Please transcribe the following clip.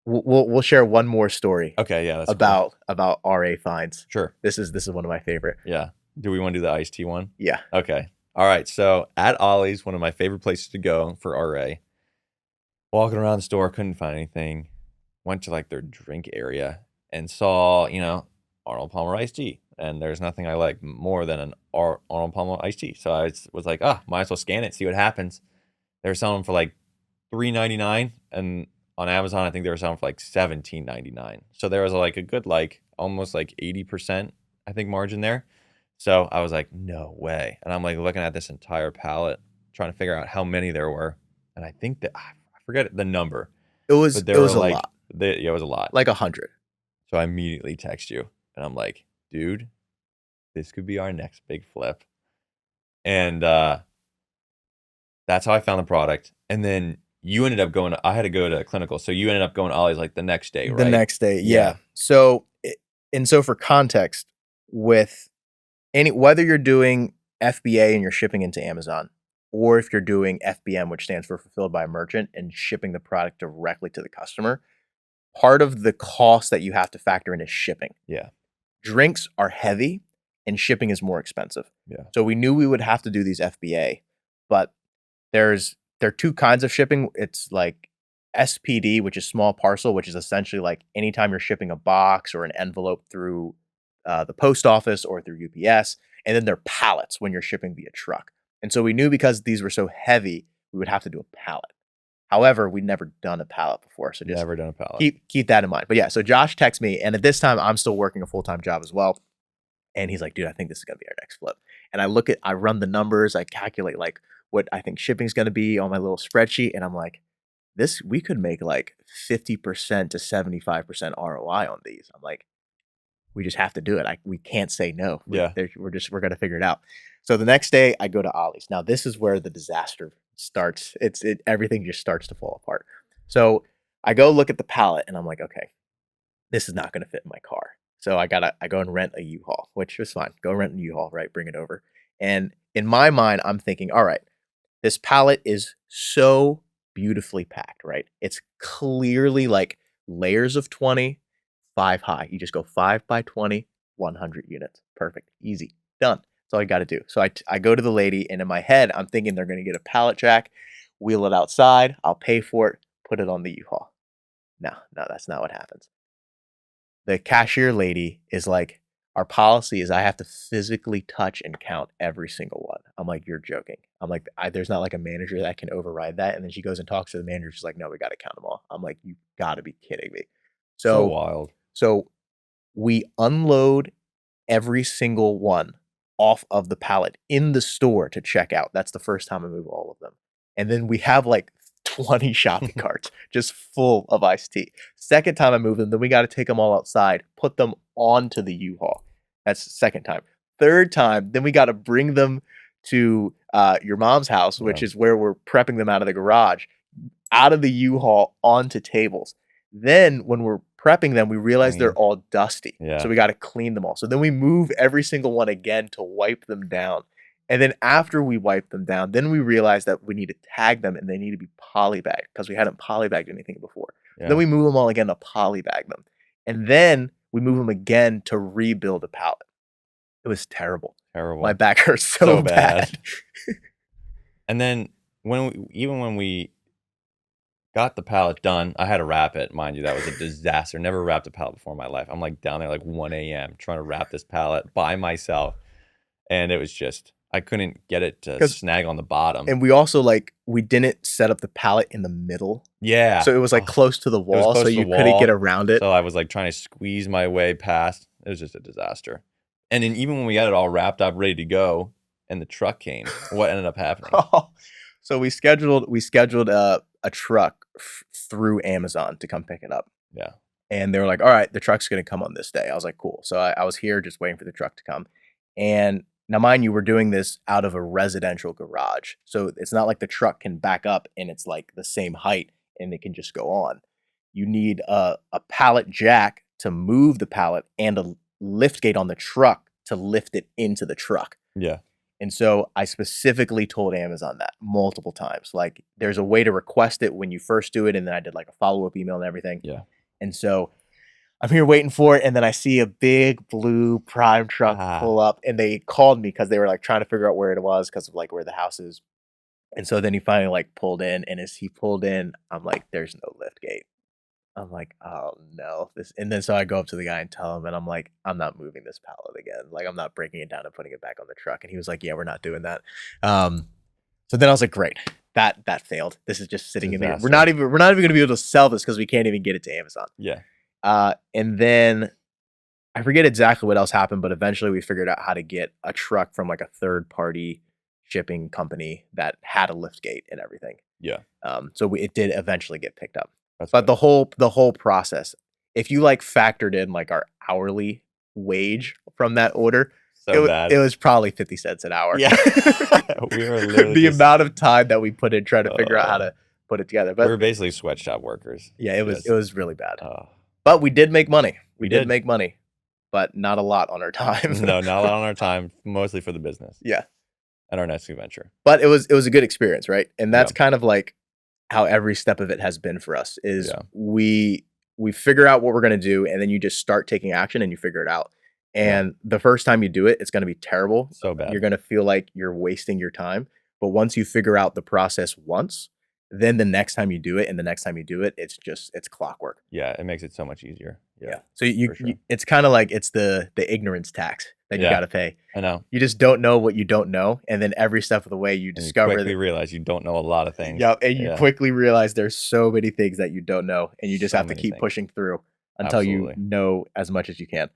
We'll share one more story Okay, yeah, that's cool. about RA finds. Sure. This is one of my favorite. Yeah. Do we want to do the iced tea one? Yeah. Okay. All right. So at Ollie's, one of my favorite places to go for RA. Walking around the store, couldn't find anything. Went to like their drink area and saw, Arnold Palmer iced tea. And there's nothing I like more than an Arnold Palmer iced tea. So I was like, might as well scan it, see what happens. They were selling them for like $3.99, and on Amazon, I think they were selling for like $17.99. So there was like a good almost like 80%, I think, margin there. So I was like, no way. And I'm like looking at this entire pallet, trying to figure out how many there were. And I think that I forget the number, but It there were was a lot, yeah, it was a lot. like 100. So I immediately text you, and I'm like, dude, this could be our next big flip. And that's how I found the product. And then you ended up going. I had to go to clinical, so you ended up going to Ollie's like the next day, The right? next day, Yeah. yeah. So for context, with whether you're doing FBA and you're shipping into Amazon, or if you're doing FBM, which stands for fulfilled by a merchant, and shipping the product directly to the customer, part of the cost that you have to factor in is shipping. Yeah. Drinks are heavy and shipping is more expensive. Yeah. So we knew we would have to do these FBA, but there are two kinds of shipping. It's like SPD, which is small parcel, which is essentially like anytime you're shipping a box or an envelope through the post office or through UPS, and then there are pallets when you're shipping via truck. And so we knew because these were so heavy, we would have to do a pallet. However, we'd never done a pallet before, so just Never done a pallet. keep that in mind. But yeah, so Josh texts me, and at this time, I'm still working a full-time job as well. And he's like, dude, I think this is gonna be our next flip. And I run the numbers, I calculate like what I think shipping's gonna be on my little spreadsheet, and I'm like, we could make like 50% to 75% ROI on these. I'm like, we just have to do it. We can't say no. Yeah. We're gonna figure it out. So the next day, I go to Ollie's. Now this is where the disaster starts. Everything just starts to fall apart. So I go look at the pallet, and I'm like, okay, this is not gonna fit in my car. So I go and rent a U-Haul, which was fine. Go rent a U-Haul, right? Bring it over. And in my mind, I'm thinking, all right, this pallet is so beautifully packed, right? It's clearly like layers of 20, 5 high. You just go 5 by 20, 100 units. Perfect. Easy. Done. That's all you got to do. So I go to the lady, and in my head, I'm thinking they're going to get a pallet jack, wheel it outside. I'll pay for it, put it on the U-Haul. No, that's not what happens. The cashier lady is like, our policy is I have to physically touch and count every single one. I'm like, you're joking. I'm like, there's not like a manager that can override that. And then she goes and talks to the manager. She's like, no, we got to count them all. I'm like, you got to be kidding me. So So, wild. so we unload every single one off of the pallet in the store to check out. That's the first time I move all of them. And then we have like 20 shopping carts just full of iced tea. Second time I move them, then we got to take them all outside, put them onto the U-Haul. That's the second time. Third time, then we got to bring them to your mom's house, which Yeah. is where we're prepping them out of the garage, out of the U-Haul onto tables. Then when we're prepping them, we realize they're all dusty. Yeah. So we got to clean them all. So then we move every single one again to wipe them down. And then after we wipe them down, then we realize that we need to tag them and they need to be polybagged because we hadn't polybagged anything before. Yeah. Then we move them all again to polybag them. And then we move them again to rebuild a pallet. It was terrible. Terrible. My back hurts so bad. And then even when we got the pallet done, I had to wrap it. Mind you, that was a disaster. Never wrapped a pallet before in my life. I'm like down there like 1 a.m. trying to wrap this pallet by myself. And it was just, I couldn't get it to snag on the bottom. And we also we didn't set up the pallet in the middle. Yeah. So it was like close to the wall, so you couldn't get around it. So I was like trying to squeeze my way past. It was just a disaster. And then even when we got it all wrapped up, ready to go, and the truck came, what ended up happening? So we scheduled a truck through Amazon to come pick it up. Yeah. And they were like, all right, the truck's going to come on this day. I was like, cool. So I was here just waiting for the truck to come. And now, mind you, we're doing this out of a residential garage. So it's not like the truck can back up and it's like the same height and it can just go on. You need a pallet jack to move the pallet and a lift gate on the truck to lift it into the truck. Yeah. And so I specifically told Amazon that multiple times. Like, there's a way to request it when you first do it, and then I did like a follow-up email and everything. Yeah. And so I'm here waiting for it, and then I see a big blue prime truck pull up, and they called me because they were like trying to figure out where it was because of like where the house is. And so then he finally like pulled in, and as he pulled in, I'm like, "There's no lift gate." I'm like, "Oh no!" And then so I go up to the guy and tell him, and I'm like, "I'm not moving this pallet again. Like, I'm not breaking it down and putting it back on the truck." And he was like, "Yeah, we're not doing that." So then I was like, "Great, that failed. This is just sitting in there. We're not even going to be able to sell this because we can't even get it to Amazon." Yeah. And then I forget exactly what else happened, but eventually we figured out how to get a truck from like a third party shipping company that had a lift gate and everything. Yeah. So it did eventually get picked up. That's But good. the whole process, if you like factored in like our hourly wage from that order, So bad. it was probably 50 cents an hour. Yeah. We were literally the amount of time that we put in trying to figure out how to put it together. we But were basically sweatshop workers. yeah, it was really bad. Oh. But we did make money. We did. did make money, but not a lot on our time. No, not a lot on our time, mostly for the business Yeah. and our next adventure. But it was a good experience, right? And that's Yeah. kind of like how every step of it has been for us is Yeah. we figure out what we're going to do, and then you just start taking action and you figure it out. And the first time you do it, it's going to be terrible. So bad. You're going to feel like you're wasting your time. But once you figure out the process once, then the next time you do it and the next time you do it, it's clockwork. Yeah, it makes it so much easier. Yeah. So for sure. it's kind of like it's the ignorance tax that you Yeah. got to pay. I know. You just don't know what you don't know, and then every step of the way you And discover you quickly realize you don't know a lot of things. Yep, and you Yeah. quickly realize there's so many things that you don't know, and you just So have to many keep things. pushing through until Absolutely. you know as much as you can.